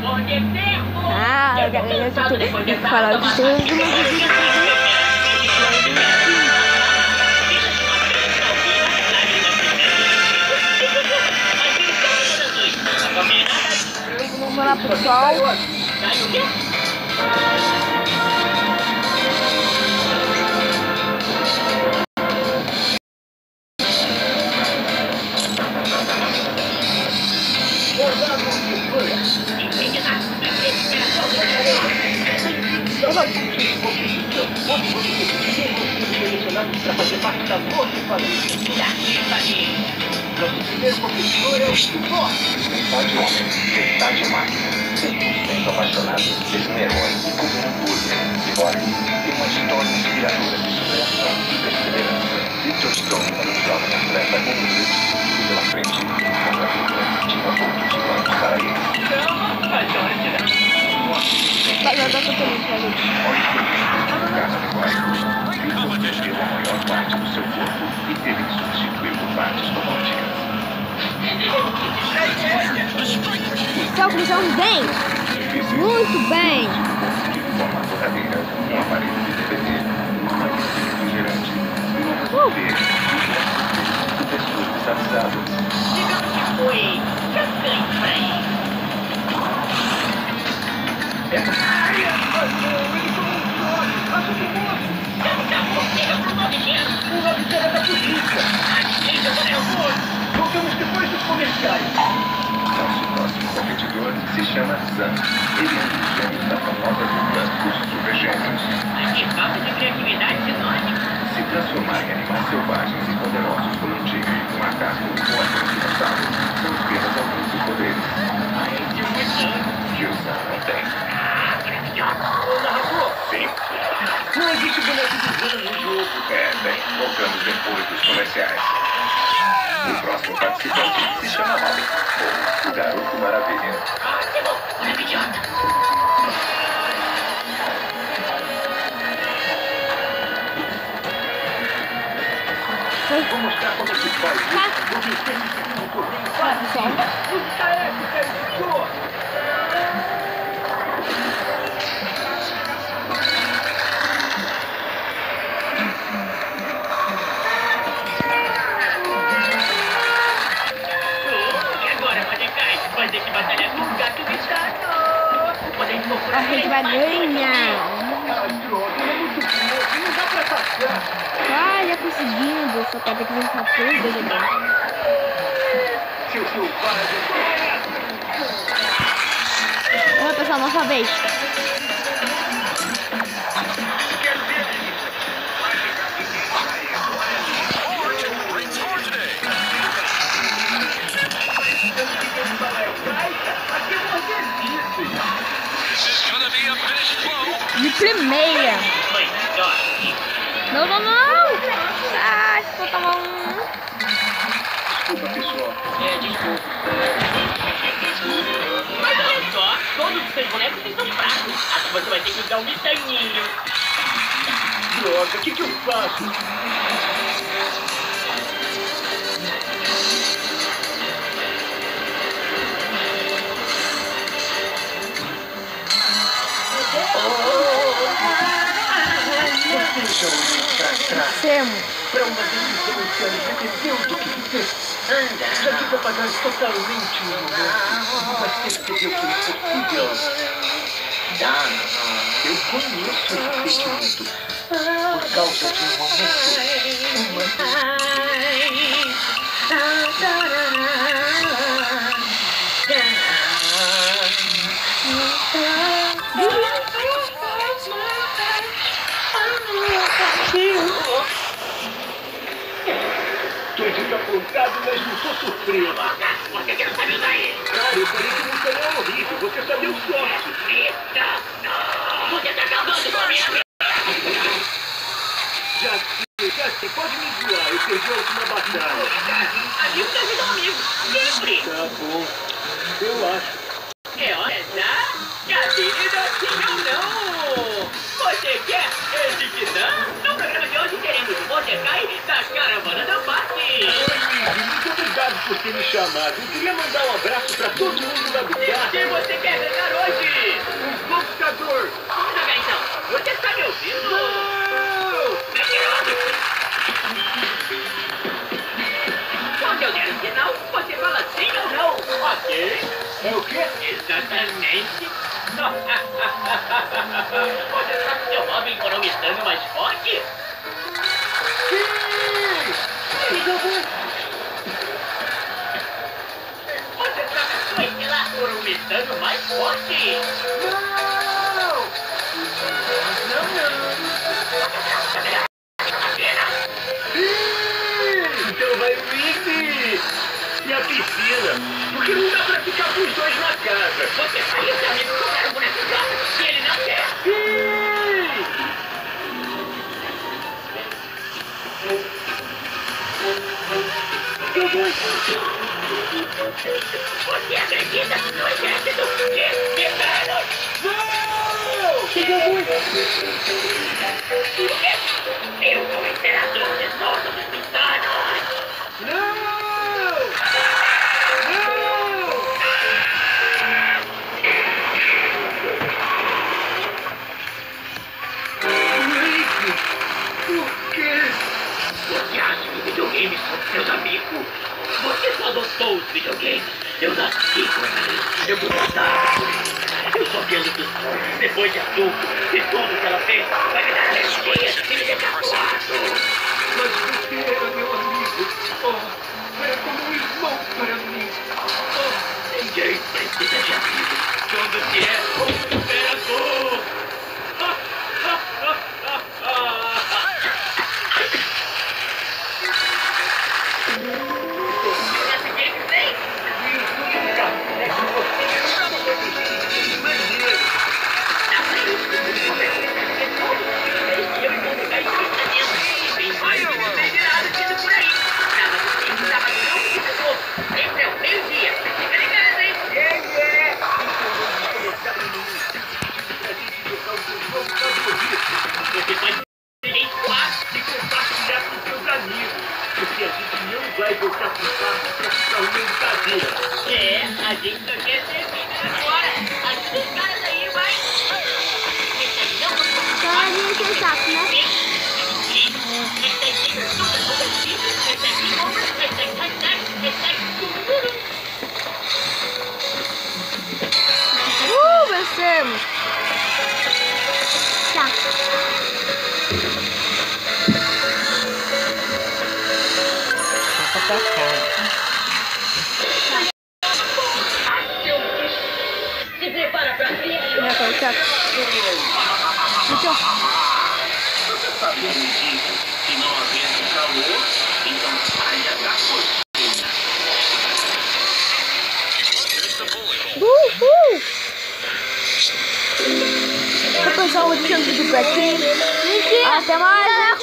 Ah, eu falar de tudo. Vamos lá pro sol. Para fazer parte da nossa família. Nosso primeiro competidor é o Thor. Metade homem, metade máquina. 100% apaixonado, mesmo herói, como um burger. Thor tem uma história inspiradora de superação e perseverança. Victor Stone era um jovem atleta com um grande futuro pela frente. Mas a vida tinha outros planos para ele. Vai dar pra também, cara. Victor perdeu a maior parte do seu corpo e teve que substituir por partes robóticas. Só começamos bem. Muito bem. De forma verdadeira, um aparelho de DVD, uma máquina de refrigerante e uma TV. Pessoas desavisadas. Digamos que foi chocante pra ele. Ele tomou um choque. Ajuda o moço. Liga pro 90. O 90 é da polícia. Liga pro nervoso. Voltamos depois dos comerciais. Nosso próximo competidor se chama Zan. Ele é um dos gênios da famosa dupla dos Super Gênios. Que falta de criatividade de nós. Se transformar em animais selvagens e poderosos como um tigre, um macaco ou até um dinossauro são apenas alguns dos poderes. Que o Zan não tem. Ô, narrador. Sim? Não existe boneco de Zan no jogo. Bem, voltamos depois dos comerciais. O próximo participante se chama Robin, ou o Garoto Maravilha. Olha que idiota. Vou mostrar como é que faz isso. Vou vencer esse segundo torneio fácil. Música épica, editor. Vai ter que batalhar com o gato gritando. A gente vai ganhar. Ah, droga, ele é muito bom. Não dá pra passar. Ah, já conseguindo. Só quer ter que vencer tudo agora. Seu selvagem. Vamos, pessoal, nossa vez. De primeira. Não, não, não. Ah, se for tomar um. Desculpa, pessoal. Desculpa. Mas olha só, todos os seus bonecos estão fracos. Acho que você vai ter que usar um metaninho. Droga, o que eu faço? Temos. Para uma delícia, dependeu do que fizer. Já tive apagado totalmente o momento. Mas percebeu que é impossível. Eu conheço esse sentimento. Por causa de um momento. Tô desapontado, mas não tô surpreso. Você que não sabe usar isso? Cara, eu falei que você não é horrível. Você só deu sorte. Você tá acabando com a minha vida. Já sei, pode me zoar. Eu perdi a última batalha. Amigo da vida, amigo. Sempre. Tá bom. Eu acho. É hora da cadeira sim ou não. Você quer esse titã? No programa de hoje teremos o Mordecai da Caravana da Paz. Muito obrigado por ter me chamado. Eu queria mandar um abraço pra todo mundo da Bicata. Se você quer ganhar o quê? Exatamente. Você está com seu Robin economizando mais forte? Você está com sua estrela economizando mais forte? Então vai o Mickey! E a piscina? Porque não dá pra ficar com os dois na casa. Você saiu de amigo com o cara boneco e ele não quer. Você acredita no exército de titanos? Não! O quê? Eu sou o imperador de todos os titanos! Não! Por quê? Você acha que videogames são seus amigos? Você só adotou os videogames. Eu nasci com eles. Eu vou matar. Eu só penso que depois de adulto, e tudo que ela fez vai me dar alegria e me deixar suado. Mas você era meu amigo. Oh, era como um irmão para mim. Oh, ninguém precisa de amigos quando se é um imperador. Você pode encontrar e compartilhar com seus amigos. Porque a gente não vai voltar pro parque pra ficar olhando cadeira. A gente só quer ser vida agora. Ajuda os caras aí, vai. Só a gente é chato, né? Vencemos! Tá. Se prepara pra frente. Você sabia disso? Se não havendo calor, então saia da cozinha. Pessoal, eu tinha vídeo por aqui. Até mais!